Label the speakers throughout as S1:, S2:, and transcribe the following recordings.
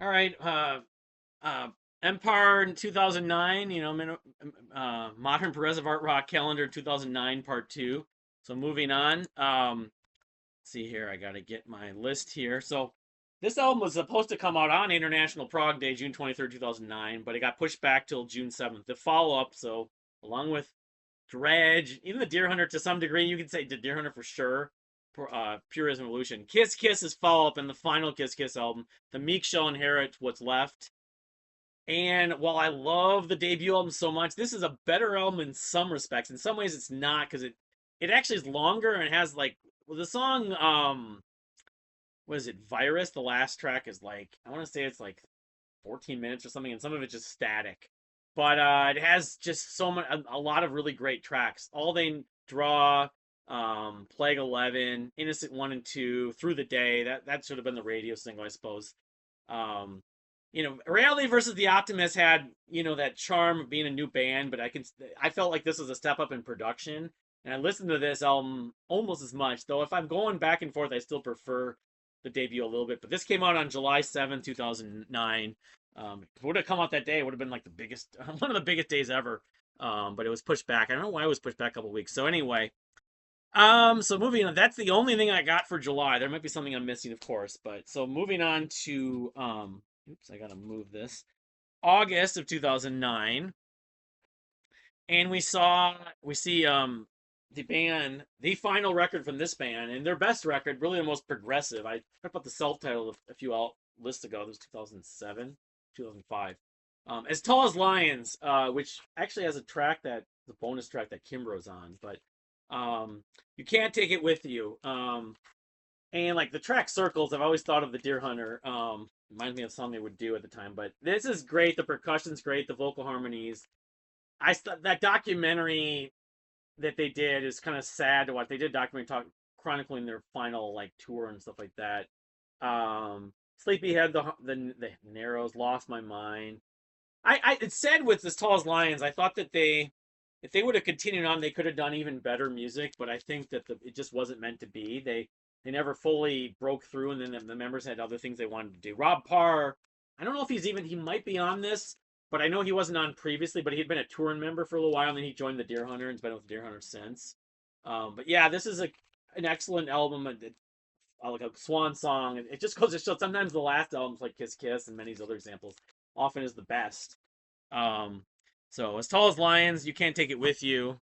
S1: All right. Uh, MPAR in 2009. Modern Progressive Art Rock Calendar 2009 Part Two. So moving on. Let's see here. I got to get my list here. So this album was supposed to come out on International Prog Day, June 23rd, 2009, but it got pushed back till June 7th. The follow up. So along with Dredge, even the Deer Hunter to some degree, you could say the Deer Hunter for sure. Purism Evolution. Kiss Kiss is follow up in the final Kiss Kiss album. The Meek shall inherit what's left. And while I love the debut album so much, this is a better album in some respects. In some ways, it's not because it actually is longer and it has like well, the song what is it, Virus. The last track is like I want to say it's like 14 minutes or something, and some of it's just static. But it has just so much a lot of really great tracks. All They Draw, Plague 11, Innocent 1 and 2, Through the Day. That should have been the radio single, I suppose. Um, Reality versus the Optimist had that charm of being a new band, but I felt like this was a step up in production, and I listened to this album almost as much. Though if I'm going back and forth, I still prefer the debut a little bit. But this came out on July 7th, 2009. If it would have come out that day, it would have been like the biggest, one of the biggest days ever. But it was pushed back. I don't know why it was pushed back a couple weeks. So anyway, so moving on, that's the only thing I got for July. There might be something I'm missing, of course, but so moving on to oops, I gotta move this. August of 2009, and we see the band, the final record from this band, and their best record, really the most progressive. I talked about the self-titled a few lists ago. This was 2007, 2005. As Tall as Lions, which actually has a track that the bonus track that Kimbrough's on, but you can't take it with you. And like the track Circles, I've always thought of the Deer Hunter. Reminds me of something they would do at the time, but this is great. The percussion's great. The vocal harmonies. That documentary that they did is kind of sad to watch. They did documentary chronicling their final like tour and stuff like that. Sleepyhead, the Narrows, Lost My Mind. It's said with As Tall as Lions, I thought that if they would have continued on, they could have done even better music. But I think that it just wasn't meant to be. They never fully broke through, and then the members had other things they wanted to do. Rob Parr, I don't know if he might be on this, but I know he wasn't on previously. But he had been a touring member for a little while, and then he joined the Deer Hunter and's been with the Deer Hunter since. But yeah, this is an excellent album. Like a swan song. It just goes to show sometimes the last albums like Kiss Kiss and many other examples often is the best. Um, so As Tall as Lions, You Can't Take It With You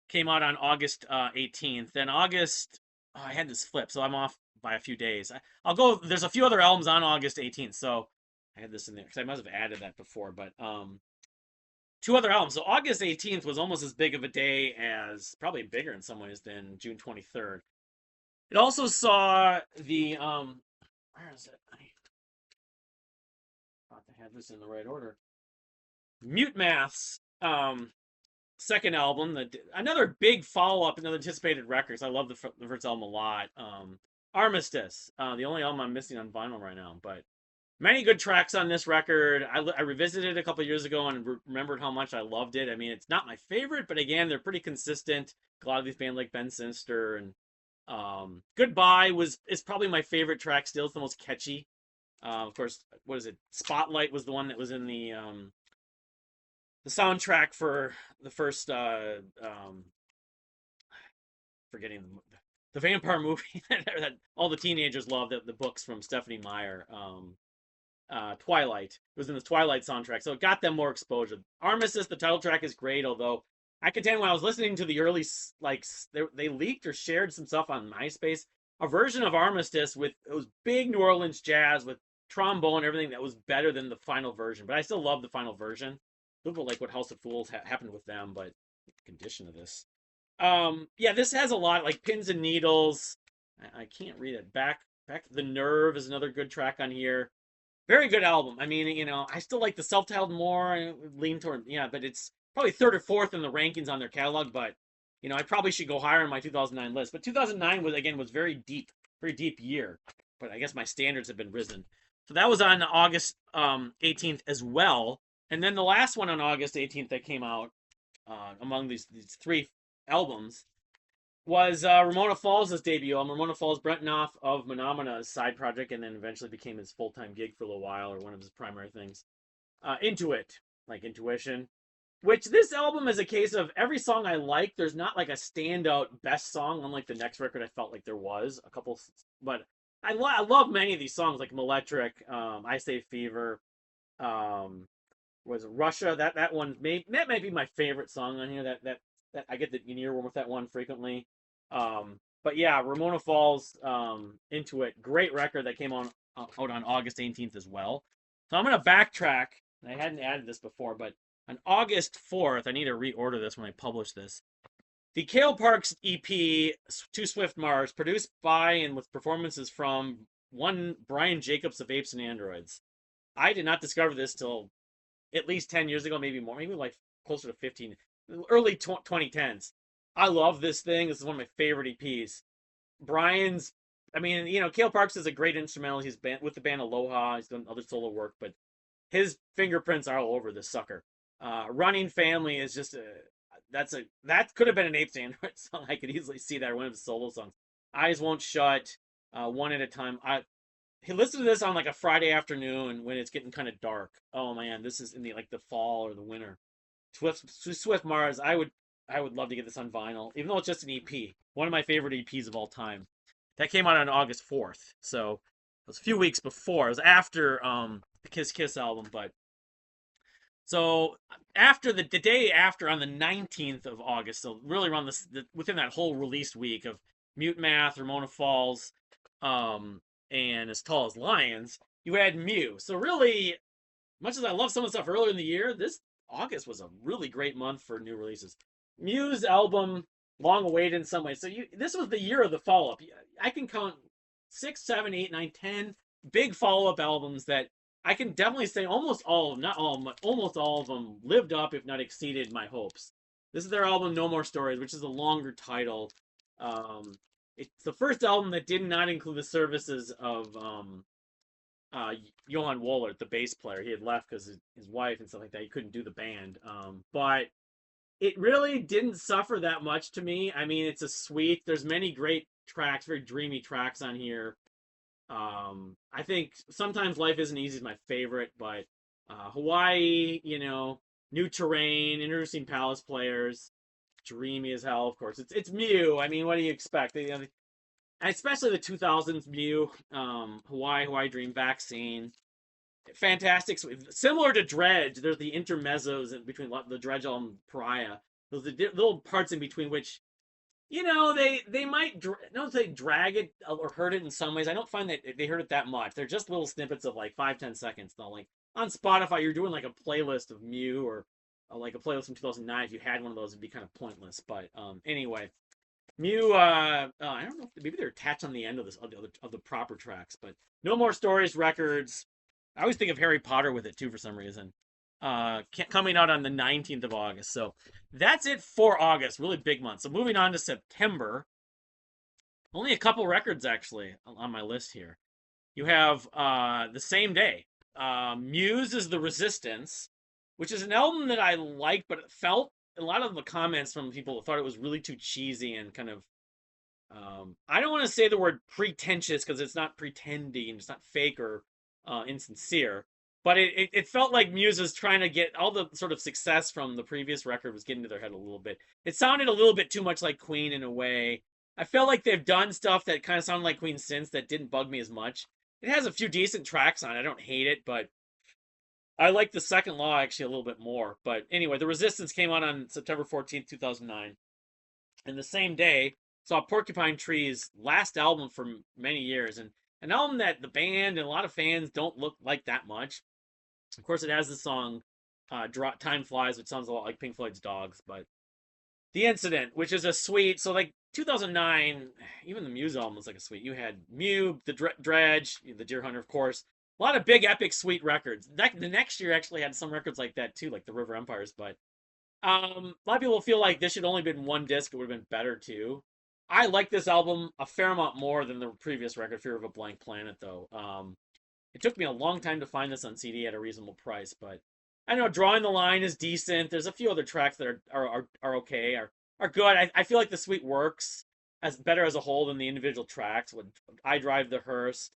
S1: came out on August 18th. Then I had this flip, so I'm off by a few days. I'll go. There's a few other albums on August 18th, so I had this in there because I must have added that before. But two other albums. So August 18th was almost as big of a day as, probably bigger in some ways than June 23rd. It also saw the where is it? I thought I had this in the right order. Mutemath's second album, another big follow up, another anticipated records. I love the first album a lot. Armistice, the only album I'm missing on vinyl right now, but many good tracks on this record. I revisited it a couple years ago and remembered how much I loved it. I mean, it's not my favorite, but again, they're pretty consistent. A lot of these bands like Ben Sinister and Goodbye is probably my favorite track. Still, it's the most catchy. Of course, what is it? Spotlight was the one that was in the soundtrack for the first forgetting the vampire movie that all the teenagers love, the books from Stephanie Meyer. Twilight. It was in the Twilight soundtrack, so it got them more exposure. Armistice, the title track is great, although I contend when I was listening to the early, like, they leaked or shared some stuff on MySpace, a version of Armistice with, it was big New Orleans jazz with trombone and everything that was better than the final version, but I still love the final version. A little bit like what House of Fools happened with them, but the condition of this. Yeah, this has a lot, like Pins and Needles. I can't read it. Back the Nerve is another good track on here. Very good album. I mean, I still like the self-titled more. I lean toward, yeah, but it's probably third or fourth in the rankings on their catalog. But I probably should go higher on my 2009 list. But 2009 was very deep year. But I guess my standards have been risen. So that was on August 18th as well. And then the last one on August 18th that came out among these three albums was Ramona Falls' debut album. Ramona Falls, Brent Knopf of Menomena's side project, and then eventually became his full-time gig for a little while, or one of his primary things. Intuit, like intuition. Which this album is a case of every song I like. There's not like a standout best song, unlike the next record. I felt like there was a couple, but I love many of these songs, like Electric, I Say Fever, um, was Russia. That one that might be my favorite song on here. That I get the earworm with that one frequently. But yeah, Ramona Falls, Into It, great record that came on out on August 18th as well. So I'm gonna backtrack. I hadn't added this before, but on August 4th, I need to reorder this when I publish this. The Cale Parks EP, To Swift Mars, produced by and with performances from one Brian Jacobs of Apes and Androids. I did not discover this till at least 10 years ago, maybe more, maybe like closer to 15, early 2010s. I love this thing. This is one of my favorite EPs. Brian's, I mean, Cale Parks is a great instrumentalist. He's been with the band Aloha. He's done other solo work, but his fingerprints are all over this sucker. Running Family is just that could have been an Apes Android song. I could easily see that, or one of his solo songs. Eyes Won't Shut, One at a Time. He listened to this on like a Friday afternoon when it's getting kind of dark. Oh man, this is in the fall or the winter. Swift Mars. I would love to get this on vinyl, even though it's just an EP. One of my favorite EPs of all time. That came out on August 4th, so it was a few weeks before. It was after the Kiss Kiss album, but so after the day after, on the 19th of August, so really around within that whole release week of Mutemath, Ramona Falls, and As Tall as Lions, you had Muse. So really, much as I love some of the stuff earlier in the year, this August was a really great month for new releases. Muse album, long awaited in some ways. So this was the year of the follow up. I can count 6, 7, 8, 9, 10 big follow up albums that I can definitely say almost all of them, not all of them, but almost all of them lived up, if not exceeded, my hopes. This is their album No More Stories, which is a longer title. It's the first album that did not include the services of Johan Wollert, the bass player. He had left because his wife and stuff like that. He couldn't do the band. But it really didn't suffer that much to me. I mean, it's a sweet. There's many great tracks, very dreamy tracks on here. I think Sometimes Life Isn't Easy is my favorite, but Hawaii, New Terrain, Introducing Palace Players, dreamy as hell. Of course, it's Mew. I mean, what do you expect? Especially the 2000s Mew, Hawaii Dream, Vaccine, fantastic. Similar to Dredge, there's the intermezzos in between the Dredge album Pariah. Those are little parts in between which they might don't say drag it or hurt it in some ways. I don't find that they hurt it that much. They're just little snippets of like 5-10 seconds though. Like on Spotify, you're doing like a playlist of Mew, or like a playlist from 2009. If you had one of those, it'd be kind of pointless. But anyway, Mew. I don't know. Maybe they're attached on the end of the proper tracks. But No More Stories records. I always think of Harry Potter with it too for some reason. Coming out on the 19th of August. So that's it for August. Really big month. So moving on to September. Only a couple records actually on my list here. You have the same day. Muse is The Resistance, which is an album that I like, but it felt a lot of the comments from people thought it was really too cheesy and kind of I don't want to say the word pretentious because it's not pretending, it's not fake or insincere, but it felt like Muse was trying to get all the sort of success from the previous record was getting to their head a little bit. It sounded a little bit too much like Queen in a way. I felt like they've done stuff that kind of sounded like Queen since that didn't bug me as much. It has a few decent tracks on it. I don't hate it, but I like the Second Law actually a little bit more. But anyway, The Resistance came out on September 14th, 2009. And the same day saw Porcupine Tree's last album for many years, and an album that the band and a lot of fans don't look like that much. Of course, it has the song Time Flies, which sounds a lot like Pink Floyd's Dogs, but The Incident, which is a sweet, so like 2009, even the Muse album was like a sweet. You had Mew, the Dredge, the Deer Hunter, of course. A lot of big, epic, sweet records. The next year actually had some records like that too, like the River Empires, but a lot of people feel like this should only been one disc. It would have been better too. I like this album a fair amount more than the previous record, Fear of a Blank Planet, though. It took me a long time to find this on CD at a reasonable price, but I know Drawing the Line is decent. There's a few other tracks that are okay, are good. I feel like the Sweet Works as better as a whole than the individual tracks. With I Drive the Hearse,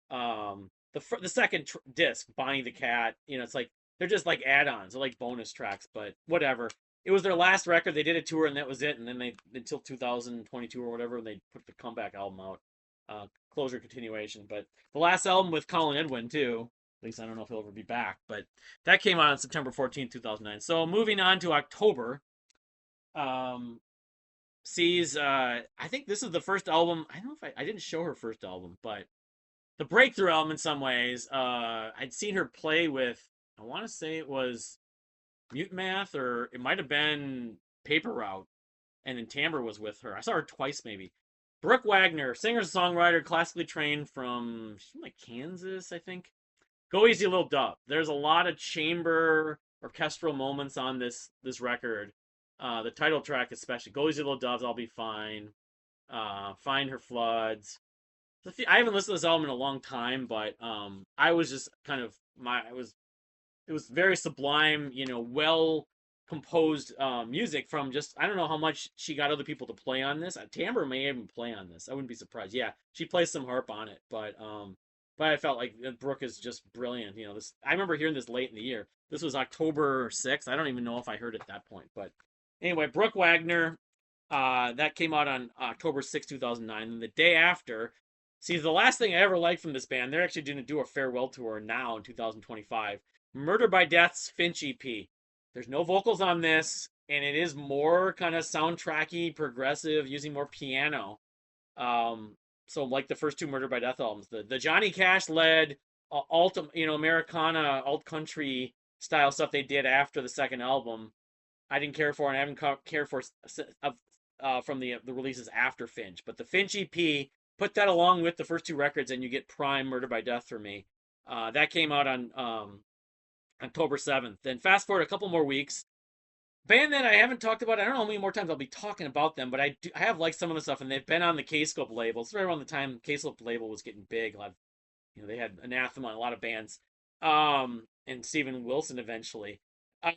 S1: the second disc, Bonnie the Cat, it's like they're just like add-ons, they're like bonus tracks, but whatever. It was their last record. They did a tour and that was it. And then they until 2022 or whatever, they put the comeback album out, closure continuation. But the last album with Colin Edwin too. At least I don't know if he'll ever be back, but that came out on September 14th, 2009. So moving on to October, um, sees I think this is the first album. I don't know if I didn't show her first album, but the breakthrough album in some ways. I'd seen her play with, I want to say it was Mutemath, or it might have been Paper Route, and then Timbre was with her. I saw her twice maybe. Brooke Waggoner, singer songwriter, classically trained from, she's from like Kansas, I think. Go Easy Little Dove. There's a lot of chamber orchestral moments on this record. The title track especially. Go Easy Little Doves, I'll Be Fine. Find Her Floods. I haven't listened to this album in a long time, but I was just kind of it was very sublime, well composed music from just, I don't know how much she got other people to play on this. Timbre may even play on this. I wouldn't be surprised. Yeah, she plays some harp on it, but I felt like Brooke is just brilliant. This, I remember hearing this late in the year. This was October 6th. I don't even know if I heard it at that point, but anyway, Brooke Waggoner, that came out on October 2009. And the day after, see, the last thing I ever liked from this band, they're actually going to do a farewell tour now in 2025. Murder by Death's Finch EP. There's no vocals on this, and it is more kind of soundtracky, progressive, using more piano. So like the first two Murder by Death albums, the Johnny Cash led alt, Americana, alt country style stuff they did after the second album, I didn't care for, and I haven't cared for from the releases after Finch. But the Finch EP, put that along with the first two records, and you get prime Murder by Death for me. That came out on October 7th. Then fast forward a couple more weeks. Band that I haven't talked about, I don't know how many more times I'll be talking about them, but I have liked some of the stuff, and they've been on the K-Scope label. It's right around the time K-Scope label was getting big. They had Anathema on a lot of bands, and Steven Wilson eventually. Um,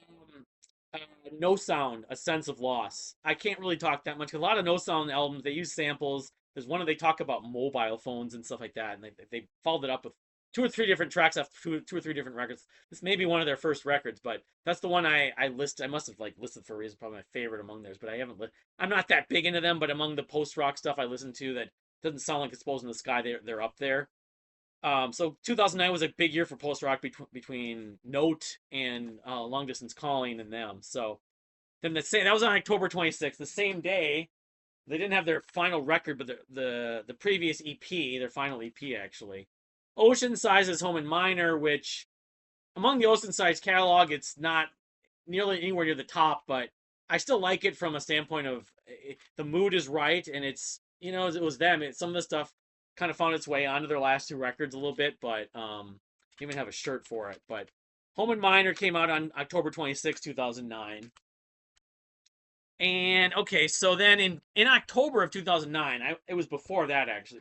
S1: nosound, A Sense of Loss. I can't really talk that much, because a lot of nosound albums, they use samples. There's one where they talk about mobile phones and stuff like that, and they followed it up with two or three different tracks after two or three different records. This may be one of their first records, but that's the one I listed. I must have listed for a reason, probably my favorite among theirs, but I haven't. I'm not that big into them, but among the post rock stuff I listen to that doesn't sound like Exposed in the Sky, they're up there. So 2009 was a big year for post rock between Note and Long Distance Calling and them. So then that was on October 26th, the same day. They didn't have their final record, but the previous EP, their final EP actually. Oceansize's Home in Minor, which among the Oceansize catalog, it's not nearly anywhere near the top, but I still like it from a standpoint of the mood is right, and it's, it was them. Some of the stuff kind of found its way onto their last two records a little bit, but even have a shirt for it. But Home in Minor came out on October 26, 2009. And okay, so then in October of 2009, it was before that actually.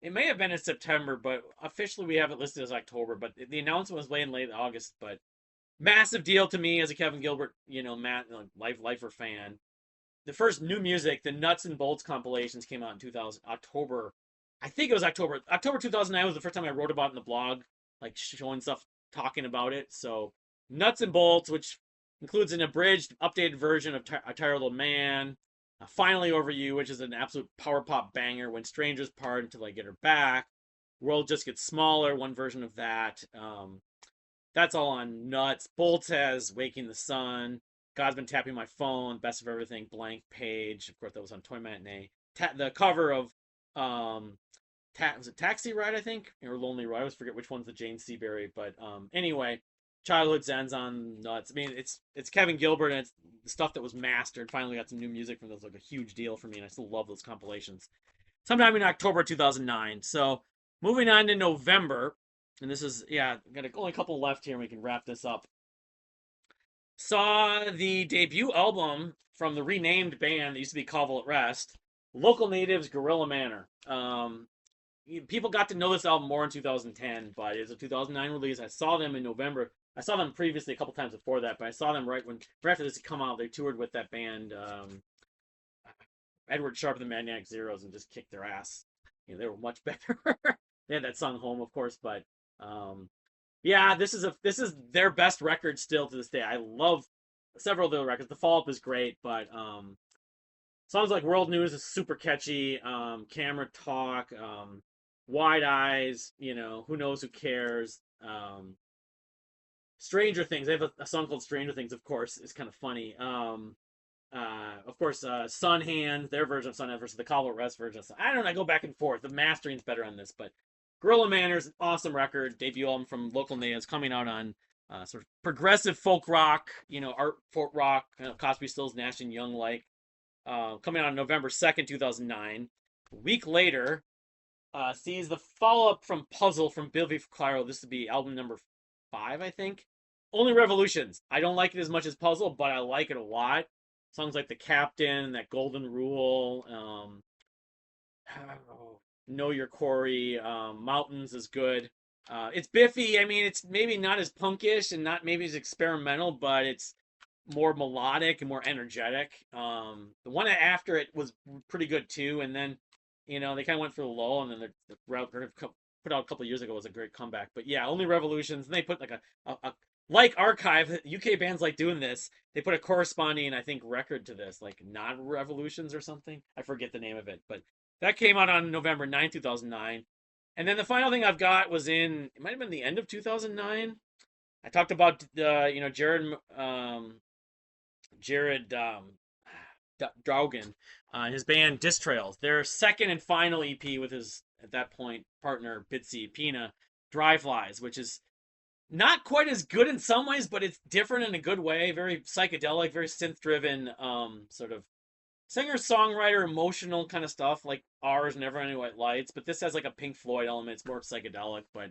S1: It may have been in September, but officially we have it listed as October. But the announcement was late August. But massive deal to me as a Kevin Gilbert, lifer fan. The first new music, the Nuts and Bolts compilations, came out in October. I think it was October. October 2009 was the first time I wrote about it in the blog, like showing stuff, talking about it. So Nuts and Bolts, which includes an abridged, updated version of A Tired Old Man, Finally Over You, which is an absolute power pop banger. When Strangers Part Until I Get Her Back. World Just Gets Smaller, one version of that. That's all on Nuts. Bolts has Waking the Sun, God's Been Tapping My Phone, Best of Everything, Blank Page. Of course, that was on Toy Matinee. The cover of was it Taxi Ride, I think, or Lonely Ride? I always forget which one's the Jane Seabury, but anyway, Childhood Ends on Nuts. I mean, it's Kevin Gilbert, and it's the stuff that was mastered. Finally got some new music from those, like a huge deal for me, and I still love those compilations. Sometime in October 2009. So moving on to November, and this is, got only a couple left here, and we can wrap this up. Saw the debut album from the renamed band that used to be Call at Rest, Local Natives, Gorilla Manor. People got to know this album more in 2010, but it's a 2009 release. I saw them in November. I saw them previously a couple times before that, but I saw them right after this had come out. They toured with that band. Edward Sharpe and the Magnetic Zeros and just kicked their ass. You know, they were much better. They had that song Home, of course, but um, yeah, this is their best record still to this day. I love several of their records. The follow up is great, but songs like World News is super catchy. Camera Talk, Wide Eyes, you know, Who Knows Who Cares. Stranger Things. They have a song called Stranger Things, of course, is kind of funny. Of course, Sun Hand, their version of Sun Hand versus the Cobble Rest version of Sun. I don't know, I go back and forth. The mastering's better on this, but Gorilla Manor's awesome record, debut album from local natives, coming out on sort of progressive folk rock, you know, art folk rock, Cosby, Stills, Nash and Young like. Coming out on November 2nd, 2009. A week later, sees the follow up from Puzzle from Bill V. Clyro. This would be album number 5, I think. Only Revolutions. I don't like it as much as Puzzle, but I like it a lot. Songs like The Captain, that Golden Rule, Know Your Quarry, Mountains is good. It's Biffy. I mean, it's maybe not as punkish and not maybe as experimental, but it's more melodic and more energetic. The one after it was pretty good too, and then you know they kind of went for the lull, and then the record put out a couple of years ago was a great comeback. But yeah, Only Revolutions, and they put like a like Archive. UK bands like doing this. They put a corresponding, I think, record to this, like Non Revolutions or something. I forget the name of it, but that came out on November 9th, 2009. And then the final thing I've got was it might have been the end of 2009. I talked about you know, Jared Draugen, his band Diss Trails, their second and final EP with his, at that point, partner Bitsy Pina, Dry Flies, which is not quite as good in some ways, but it's different in a good way. Very psychedelic, very synth driven, sort of singer songwriter emotional kind of stuff like ours, Never Ending White Lights. But this has like a Pink Floyd element. It's more psychedelic, but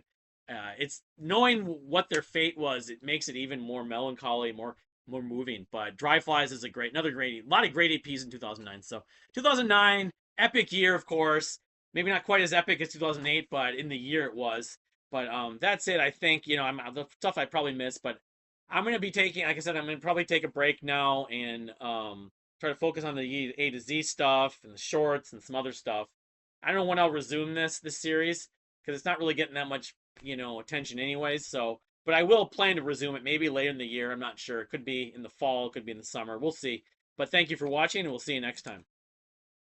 S1: it's knowing what their fate was. It makes it even more melancholy, more moving. But Dry Flies is another great, a lot of great EPs in 2009. So 2009, epic year, of course. Maybe not quite as epic as 2008, but in the year it was. But that's it. I think, you know, the stuff I probably missed, but I'm gonna be taking, like I said, I'm gonna probably take a break now and try to focus on the A to Z stuff and the shorts and some other stuff. I don't know when I'll resume this series because it's not really getting that much, you know, attention anyways. So, but I will plan to resume it maybe later in the year. I'm not sure. It could be in the fall, it could be in the summer. We'll see. But thank you for watching, and we'll see you next time.